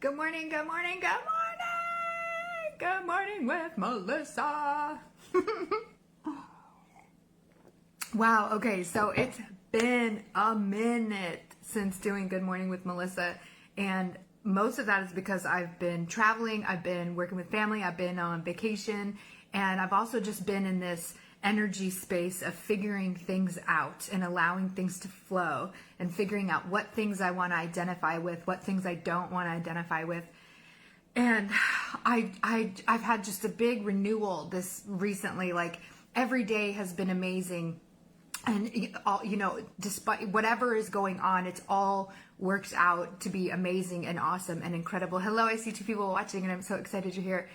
Good morning, good morning, good morning. Good morning with Melissa. Wow, okay, so it's been a minute since doing Good Morning with Melissa, and most of that is because I've been traveling, I've been working with family, I've been on vacation, and I've also just been in this energy space of figuring things out and allowing things to flow and figuring out what things I want to identify with, what things I don't want to identify with. And I've had just a big renewal this recently. Like every day has been amazing. And all, despite whatever is going on, it's all worked out to be amazing and awesome and incredible. Hello, I see two people watching and I'm so excited you're here.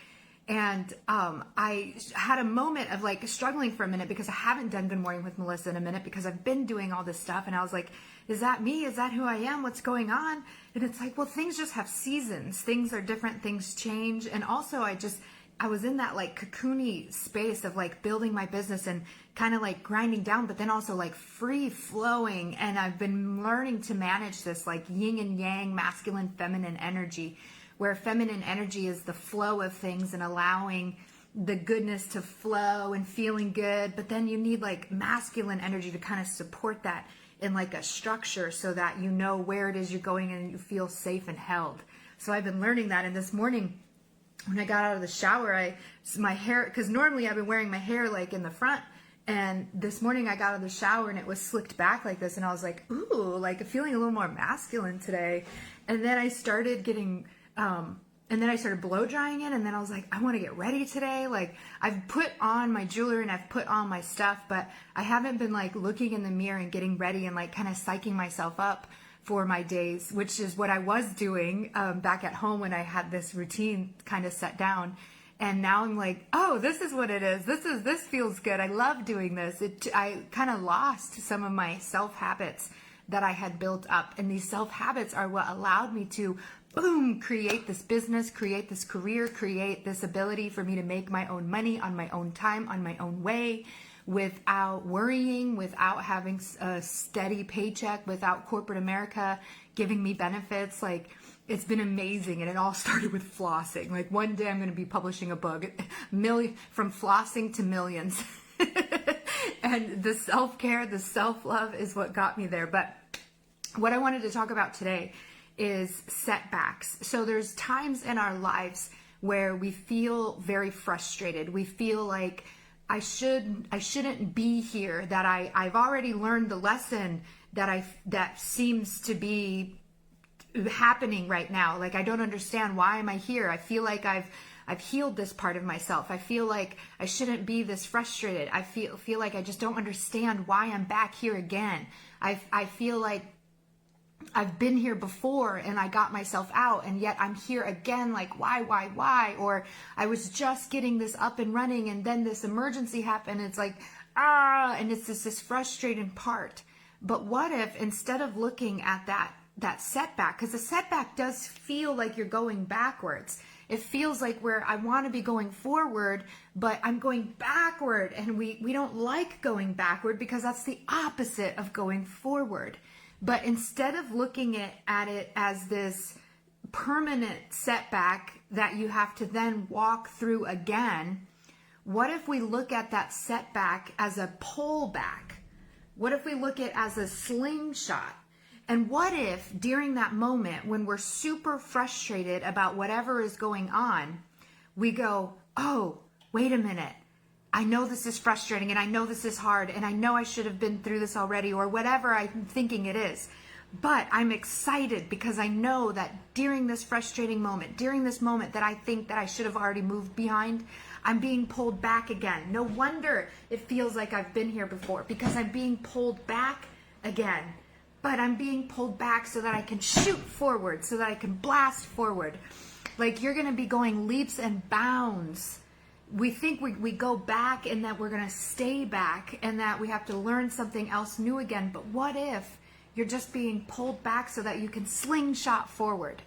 And I had a moment of like struggling for a minute because I haven't done Good Morning with Melissa in a minute because I've been doing all this stuff. And I was like, is that me? Is that who I am? What's going on? And it's like, well, things just have seasons. Things are different. Things change. And also I was in that like cocoony space of like building my business and kind of like grinding down, but then also like free flowing. And I've been learning to manage this like yin and yang, masculine, feminine energy, where feminine energy is the flow of things and allowing the goodness to flow and feeling good. But then you need like masculine energy to kind of support that in like a structure so that you know where it is you're going and you feel safe and held. So I've been learning that. And this morning when I got out of the shower, my hair, because normally I've been wearing my hair like in the front. And this morning I got out of the shower and it was slicked back like this. And I was like, ooh, like feeling a little more masculine today. And then I started getting... and then I started blow drying it, and then I was like, I want to get ready today. Like I've put on my jewelry and I've put on my stuff, but I haven't been like looking in the mirror and getting ready and like kind of psyching myself up for my days, which is what I was doing back at home when I had this routine kind of set down. And now I'm like, oh, this is what it is. This feels good. I love doing this. I kind of lost some of my self habits that I had built up, and these self habits are what allowed me to boom, create this business, create this career, create this ability for me to make my own money on my own time, on my own way, without worrying, without having a steady paycheck, without corporate America giving me benefits. Like it's been amazing. And it all started with flossing. Like one day I'm going to be publishing a book, from flossing to millions. And the self-care, the self-love is what got me there. But what I wanted to talk about today is setbacks. So there's times in our lives where we feel very frustrated. We feel like I shouldn't be here, that I've already learned the lesson that seems to be happening right now. Like I don't understand, why am I here? I feel like I've healed this part of myself. I feel like I shouldn't be this frustrated. I feel like I just don't understand why I'm back here again. I feel like I've been here before and I got myself out, and yet I'm here again. Like why? Or I was just getting this up and running and then this emergency happened. It's like, and it's this frustrating part. But what if instead of looking at that setback, because the setback does feel like you're going backwards. It feels like where I want to be going forward, but I'm going backward, and we don't like going backward because that's the opposite of going forward. But instead of looking at it as this permanent setback that you have to then walk through again, what if we look at that setback as a pullback? What if we look at it as a slingshot? And what if during that moment when we're super frustrated about whatever is going on, we go, oh, wait a minute. I know this is frustrating and I know this is hard and I know I should have been through this already, or whatever I'm thinking it is. But I'm excited because I know that during this frustrating moment, during this moment that I think that I should have already moved behind, I'm being pulled back again. No wonder it feels like I've been here before, because I'm being pulled back again. But I'm being pulled back so that I can shoot forward, so that I can blast forward. Like you're going to be going leaps and bounds. We think we go back and that we're going to stay back and that we have to learn something else new again. But what if you're just being pulled back so that you can slingshot forward?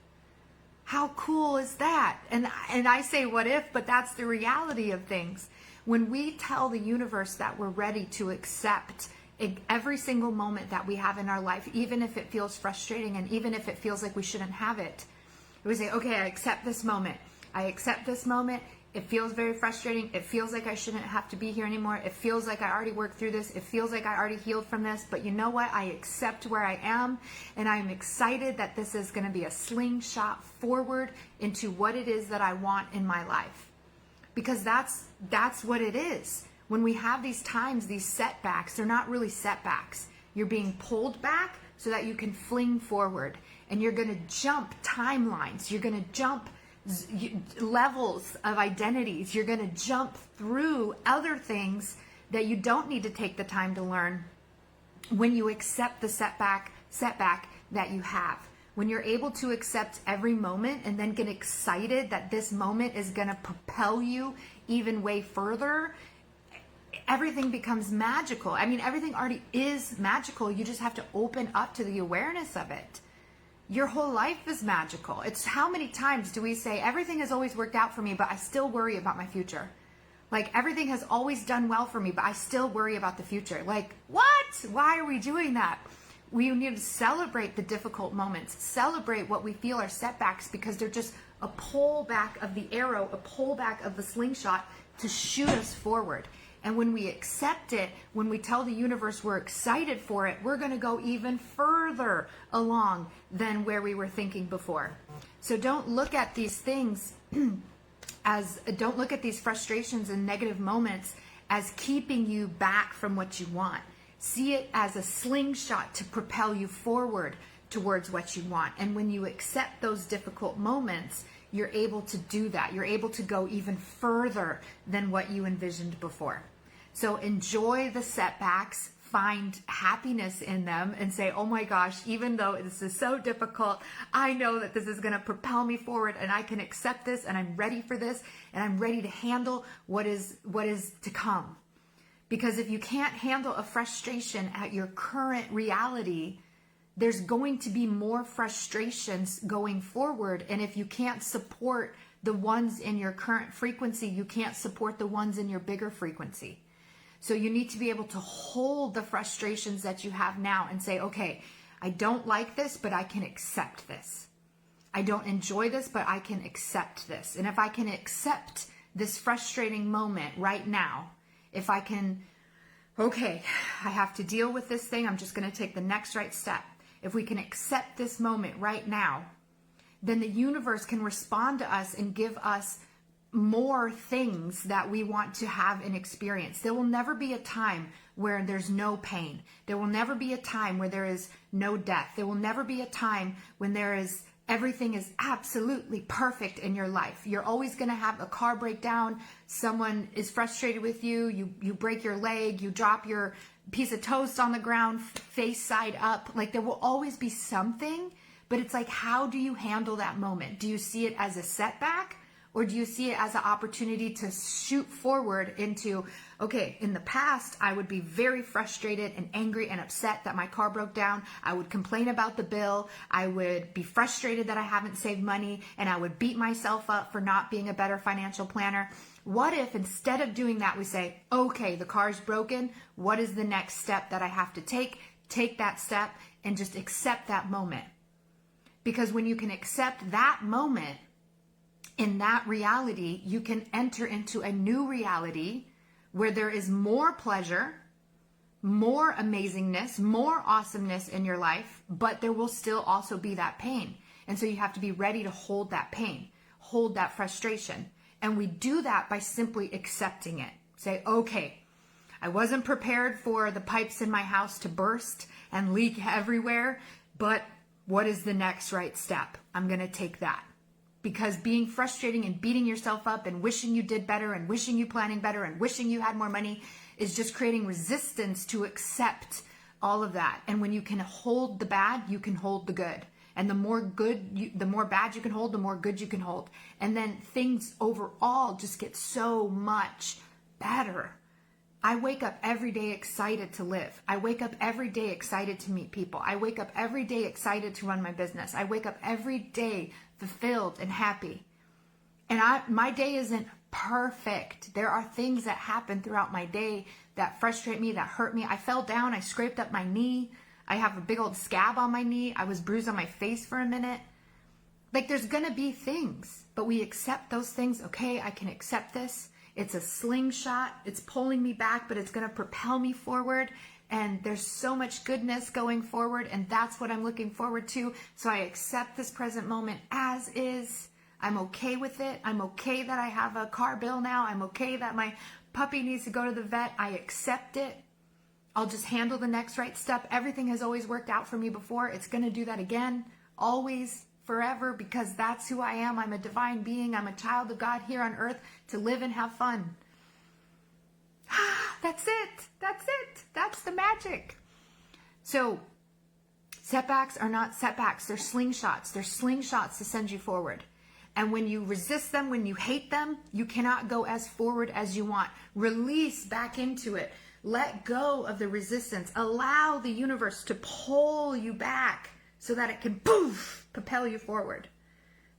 How cool is that? And I say what if, but that's the reality of things. When we tell the universe that we're ready to accept every single moment that we have in our life, even if it feels frustrating and even if it feels like we shouldn't have it, We say, okay, I accept this moment. I accept this moment. It feels very frustrating. It feels like I shouldn't have to be here anymore. It feels like I already worked through this. It feels like I already healed from this. But you know what? I accept where I am, and I'm excited that this is going to be a slingshot forward into what it is that I want in my life. Because that's what it is. When we have these times, these setbacks, they're not really setbacks. You're being pulled back so that you can fling forward. And you're going to jump timelines. You're going to jump levels of identities. You're going to jump through other things that you don't need to take the time to learn when you accept the setback that you have. When you're able to accept every moment and then get excited that this moment is going to propel you even way further, everything becomes magical. I mean, everything already is magical. You just have to open up to the awareness of it. Your whole life is magical. It's how many times do we say, everything has always worked out for me, but I still worry about my future. Like, everything has always done well for me, but I still worry about the future. Like, what? Why are we doing that? We need to celebrate the difficult moments, celebrate what we feel are setbacks, because they're just a pullback of the arrow, a pullback of the slingshot to shoot us forward. And when we accept it, when we tell the universe we're excited for it, we're going to go even further along than where we were thinking before. So don't look at these things don't look at these frustrations and negative moments as keeping you back from what you want. See it as a slingshot to propel you forward towards what you want. And when you accept those difficult moments, you're able to do that. You're able to go even further than what you envisioned before. So enjoy the setbacks, find happiness in them, and say, oh my gosh, even though this is so difficult, I know that this is going to propel me forward, and I can accept this, and I'm ready for this, and I'm ready to handle what is to come. Because if you can't handle a frustration at your current reality, there's going to be more frustrations going forward. And if you can't support the ones in your current frequency, you can't support the ones in your bigger frequency. So you need to be able to hold the frustrations that you have now and say, okay, I don't like this, but I can accept this. I don't enjoy this, but I can accept this. And if I can accept this frustrating moment right now, if I can, okay, I have to deal with this thing, I'm just going to take the next right step. If we can accept this moment right now, then the universe can respond to us and give us more things that we want to have and experience. There will never be a time where there's no pain. There will never be a time where there is no death. There will never be a time when everything is absolutely perfect in your life. You're always going to have a car breakdown. Someone is frustrated with you. You break your leg. You drop your piece of toast on the ground, face side up. Like, there will always be something, but it's like, how do you handle that moment? Do you see it as a setback, or do you see it as an opportunity to shoot forward into, okay, in the past, I would be very frustrated and angry and upset that my car broke down. I would complain about the bill. I would be frustrated that I haven't saved money, and I would beat myself up for not being a better financial planner. What if instead of doing that, we say, okay, the car's broken. What is the next step that I have to take? Take that step and just accept that moment. Because when you can accept that moment in that reality, you can enter into a new reality where there is more pleasure, more amazingness, more awesomeness in your life, but there will still also be that pain. And so you have to be ready to hold that pain, hold that frustration. And we do that by simply accepting it. Say, okay, I wasn't prepared for the pipes in my house to burst and leak everywhere, but what is the next right step? I'm going to take that. Because being frustrating and beating yourself up and wishing you did better and wishing you planning better and wishing you had more money is just creating resistance to accept all of that. And when you can hold the bad, you can hold the good. And the more bad you can hold, the more good you can hold. And then things overall just get so much better. I wake up every day excited to live. I wake up every day excited to meet people. I wake up every day excited to run my business. I wake up every day fulfilled and happy. And my day isn't perfect. There are things that happen throughout my day that frustrate me, that hurt me. I fell down. I scraped up my knee. I have a big old scab on my knee. I was bruised on my face for a minute. Like there's gonna be things, but we accept those things. Okay, I can accept this. It's a slingshot. It's pulling me back, but it's gonna propel me forward. And there's so much goodness going forward, and that's what I'm looking forward to. So I accept this present moment as is. I'm okay with it. I'm okay that I have a car bill now. I'm okay that my puppy needs to go to the vet. I accept it. I'll just handle the next right step. Everything has always worked out for me before. It's going to do that again, always, forever, because that's who I am. I'm a divine being. I'm a child of God here on earth to live and have fun. That's it. That's it. That's the magic. So setbacks are not setbacks. They're slingshots. They're slingshots to send you forward. And when you resist them, when you hate them, you cannot go as forward as you want. Release back into it. Let go of the resistance. Allow the universe to pull you back so that it can poof, propel you forward.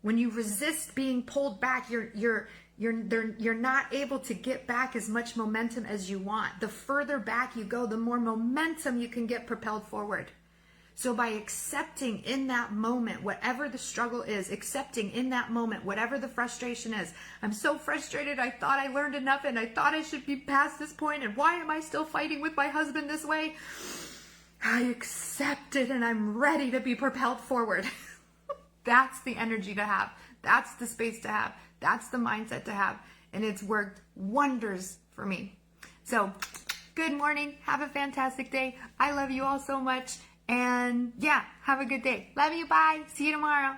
When you resist being pulled back, you're not able to get back as much momentum as you want. The further back you go, the more momentum you can get propelled forward. So by accepting in that moment, whatever the struggle is, accepting in that moment, whatever the frustration is, I'm so frustrated, I thought I learned enough and I thought I should be past this point, and why am I still fighting with my husband this way? I accept it and I'm ready to be propelled forward. That's the energy to have. That's the space to have. That's the mindset to have. And it's worked wonders for me. So good morning. Have a fantastic day. I love you all so much. And yeah, have a good day. Love you. Bye. See you tomorrow.